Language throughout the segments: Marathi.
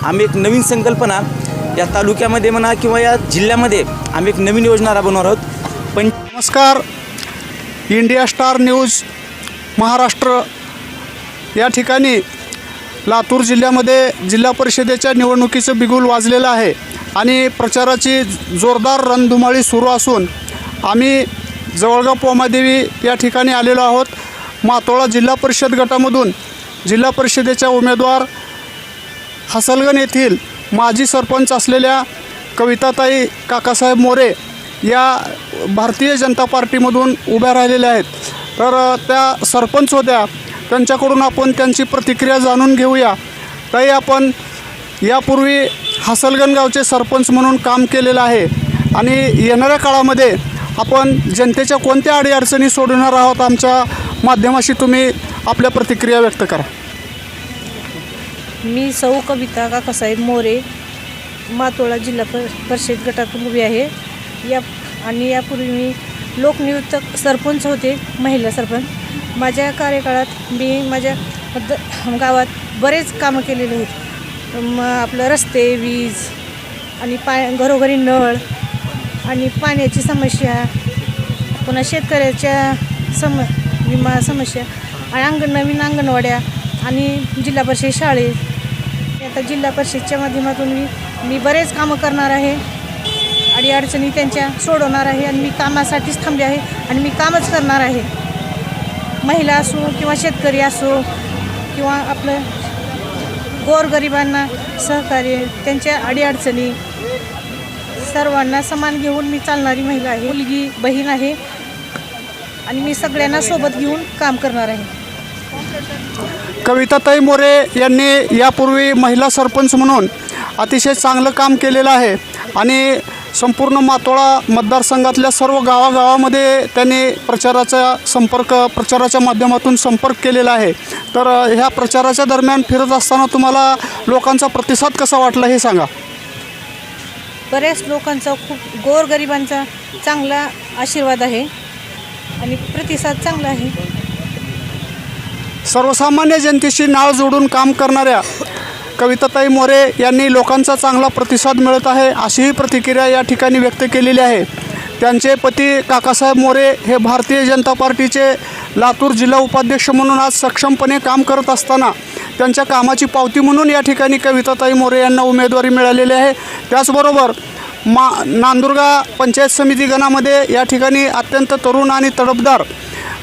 आम्ही एक नवीन संकल्पना या तालुक्यामध्ये म्हणा किंवा या जिल्ह्यामध्ये आम्ही एक नवीन योजना राबवणार आहोत. नमस्कार. इंडिया स्टार न्यूज महाराष्ट्र या ठिकाणी लातूर जिल्ह्यामध्ये जिल्हा परिषदेच्या निवडणुकीचं बिगुल वाजलेलं आहे आणि प्रचाराची जोरदार रणधुमाळी सुरू असून आम्ही जवळगाव पोमादेवी या ठिकाणी आलेलो आहोत. मातोळा जिल्हा परिषद गटामधून जिल्हा परिषदेच्या उमेदवार हसलगण येथील माजी सरपंच असलेल्या कविताताई काकासाहेब मोरे या भारतीय जनता पार्टीमधून उभ्या राहिलेल्या आहेत. तर त्या सरपंच होत्या, त्यांच्याकडून आपण त्यांची प्रतिक्रिया जाणून घेऊया. ताई, आपण यापूर्वी हसलगण गावचे सरपंच म्हणून काम केलेलं आहे आणि येणाऱ्या काळामध्ये आपण जनतेच्या कोणत्या अडीअडचणी सोडवणार आहोत, आमच्या माध्यमाशी तुम्ही आपल्या प्रतिक्रिया व्यक्त करा. मी सौ कविता काकासाहेब मोरे मातोळा जिल्हा परिषद गटातून उभी आहे. यापूर्वी मी लोकनियुक्त सरपंच होते, महिला सरपंच. माझ्या कार्यकाळात मी माझ्या गावात बरेच कामं केलेले आहेत. आपलं रस्ते, वीज आणि घरोघरी नळ आणि पाण्याची समस्या, पुन्हा शेतकऱ्याच्या विमा समस्या आणि नवीन अंगणवाड्या आणि जिल्हा परिषद शाळेत. आता जिल्हा परिषदच्या माध्यमातून मी बरेच कामं करणार आहे, अडीअडचणी त्यांच्या सोडवणार आहे आणि मी कामासाठीच थांबले आहे आणि मी कामच करणार आहे. महिला असो किंवा शेतकरी असो किंवा आपलं गोरगरिबांना सहकार्य, त्यांच्या अडीअडचणी सर्वांना समान घेऊन मी चालणारी महिला आहे. मुलगी बहीण आहे आणि मी सगळ्यांना सोबत घेऊन काम करणार आहे. कविताताई मोरे यांनी यापूर्वी महिला सरपंच म्हणून अतिशय चांगलं काम केलेलं आहे आणि संपूर्ण मातोळा मतदारसंघातल्या सर्व गावागावामध्ये त्यांनी प्रचाराच्या माध्यमातून संपर्क केलेला आहे. तर ह्या प्रचाराच्या दरम्यान फिरत असताना तुम्हाला लोकांचा प्रतिसाद कसा वाटला हे सांगा. बऱ्याच लोकांचा, खूप गोरगरिबांचा चांगला आशीर्वाद आहे आणि प्रतिसाद चांगला आहे. सर्वसामान्य जनतेशी नाळ जोडून काम करणाऱ्या कविताताई मोरे यांनी लोकांचा चांगला प्रतिसाद मिळत आहे अशीही प्रतिक्रिया या ठिकाणी व्यक्त केलेली आहे. त्यांचे पती काकासाहेब मोरे हे भारतीय जनता पार्टीचे लातूर जिल्हा उपाध्यक्ष म्हणून आज सक्षमपणे काम करत असताना त्यांच्या कामाची पावती म्हणून या ठिकाणी कविताताई मोरे यांना उमेदवारी मिळालेली आहे. त्याचबरोबर नांदुर्गा पंचायत समिती गणामध्ये या ठिकाणी अत्यंत तरुण आणि तडफदार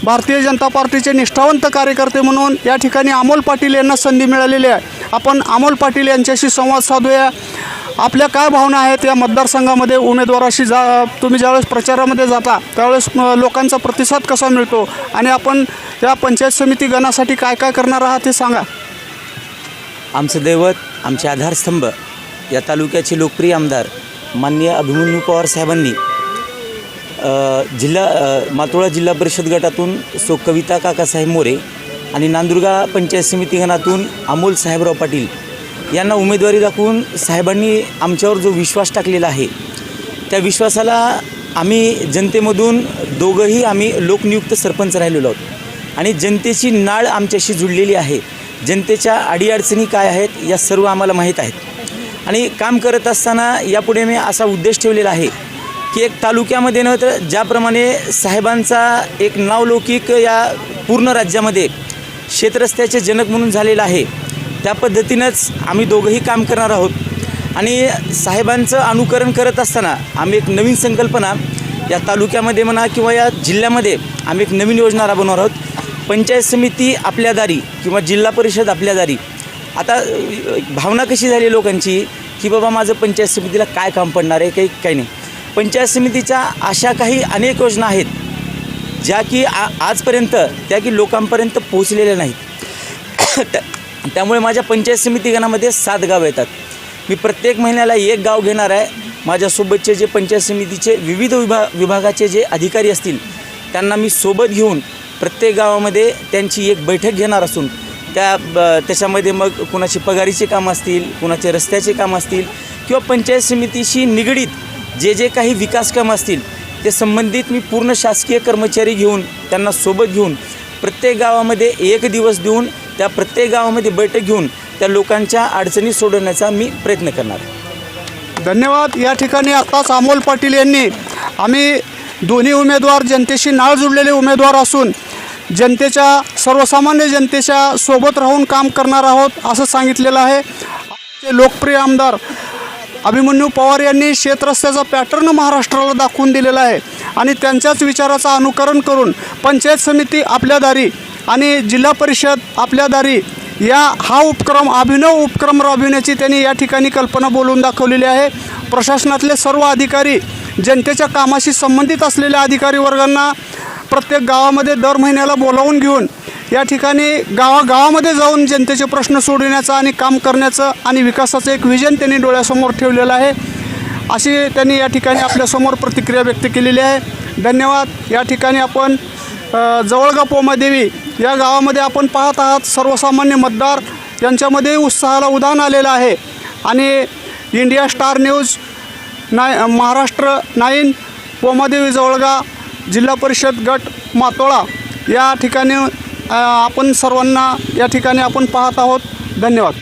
भारतीय जनता पार्टीचे निष्ठावंत कार्यकर्ते म्हणून या ठिकाणी अमोल पाटील यांना संधी मिळालेली आहे. आपण अमोल पाटील यांच्याशी संवाद साधूया. आपल्या काय भावना आहेत या मतदारसंघामध्ये उमेदवाराशी तुम्ही ज्यावेळेस प्रचारामध्ये जाता त्यावेळेस लोकांचा प्रतिसाद कसा मिळतो आणि आपण या पंचायत समिती गणासाठी काय काय करणार आहात हे सांगा. आमचं दैवत, आमचे आधारस्तंभ या तालुक्याचे लोकप्रिय आमदार माननीय अभिमन्यू पवार साहेबांनी मातोळा जिल्हा परिषद गटातून कविता काकासाहेब मोरे आणि नांदुर्गा पंचायत समिती गणातून अमोल साहेबराव पाटील यांना उमेदवारी दाखवून साहेबांनी आमच्यावर जो विश्वास टाकलेला आहे त्या विश्वासाला आम्ही जनतेमधून दोघंही आम्ही लोकनियुक्त सरपंच राहिलेलो आहोत आणि जनतेची नाळ आमच्याशी जुळलेली आहे. जनतेच्या अडीअडचणी काय आहेत या सर्व आम्हाला माहीत आहेत आणि काम करत असताना यापुढे मी असा उद्देश ठेवलेला आहे की एक तालुक्यामध्ये न तर ज्याप्रमाणे साहेबांचा एक नावलौकिक या पूर्ण राज्यामध्ये शेतरस्त्याचे जनक म्हणून झालेलं आहे त्या पद्धतीनंच आम्ही दोघंही काम करणार आहोत. आणि साहेबांचं अनुकरण करत असताना आम्ही एक नवीन संकल्पना या तालुक्यामध्ये म्हणा किंवा या जिल्ह्यामध्ये आम्ही एक नवीन योजना राबवणार आहोत. पंचायत समिती आपल्या दारी किंवा जिल्हा परिषद आपल्या दारी. आता भावना कशी झाली लोकांची की बाबा माझं पंचायत समितीला काय काम पडणार आहे, काही नाही. पंचायत समितीच्या अशा काही अनेक योजना आहेत ज्या की आजपर्यंत लोकांपर्यंत पोहोचलेल्या नाहीत. त्यामुळे माझ्या पंचायत समिती गणामध्ये 7 गाव येतात. मी प्रत्येक महिन्याला एक गाव घेणार आहे. माझ्यासोबतचे जे पंचायत समितीचे विविध विभागाचे जे अधिकारी असतील त्यांना मी सोबत घेऊन प्रत्येक गावामध्ये त्यांची एक बैठक घेणार असून त्याच्यामध्ये मग कुणाची पगारीचे कामं असतील, कुणाचे रस्त्याचे कामं असतील किंवा पंचायत समितीशी निगडीत जे काही विकास कामं असतील ते संबंधित मी पूर्ण शासकीय कर्मचारी घेऊन त्यांना सोबत घेऊन प्रत्येक गावामध्ये एक दिवस देऊन त्या प्रत्येक गावामध्ये बैठक घेऊन त्या लोकांच्या अडचणी सोडवण्याचा मी प्रयत्न करणार आहे. धन्यवाद. या ठिकाणी आत्ताच अमोल पाटील यांनी आम्ही दोन्ही उमेदवार जनतेशी नाळ जुळलेले उमेदवार असून जनतेच्या सर्वसामान्य जनतेच्या सोबत राहून काम करणार आहोत असं सांगितलेलं आहे. आमचे लोकप्रिय आमदार अभिमन्यू पवार यांनी शेतरस्त्याचा पॅटर्न महाराष्ट्राला दाखवून दिलेला आहे आणि त्यांच्याच विचाराचं अनुकरण करून पंचायत समिती आपल्या दारी आणि जिल्हा परिषद आपल्या दारी हा अभिनव उपक्रम राबविण्याची त्यांनी या ठिकाणी कल्पना बोलून दाखवलेली आहे. प्रशासनातले सर्व अधिकारी, जनतेच्या कामाशी संबंधित असलेल्या अधिकारी वर्गांना प्रत्येक गावामध्ये दर महिन्याला बोलावून घेऊन या ठिकाणी गावागावामध्ये जाऊन जनतेचे प्रश्न सोडवण्याचं आणि काम करण्याचं आणि विकासाचं एक व्हिजन त्यांनी डोळ्यासमोर ठेवलेलं आहे. अशी त्यांनी या ठिकाणी आपल्यासमोर प्रतिक्रिया व्यक्त केलेली आहे. धन्यवाद. या ठिकाणी आपण जवळगा पोमादेवी या गावामध्ये आपण पाहत आहात सर्वसामान्य मतदार यांच्यामध्ये उत्साहाला उधाण आलेलं आहे आणि India star news Maharashtra 9 Pomadevi Jawalga जिल्हा परिषद गट मातोळा या ठिकाणी आपण सर्वांना या ठिकाणी आपण पाहत आहोत. धन्यवाद.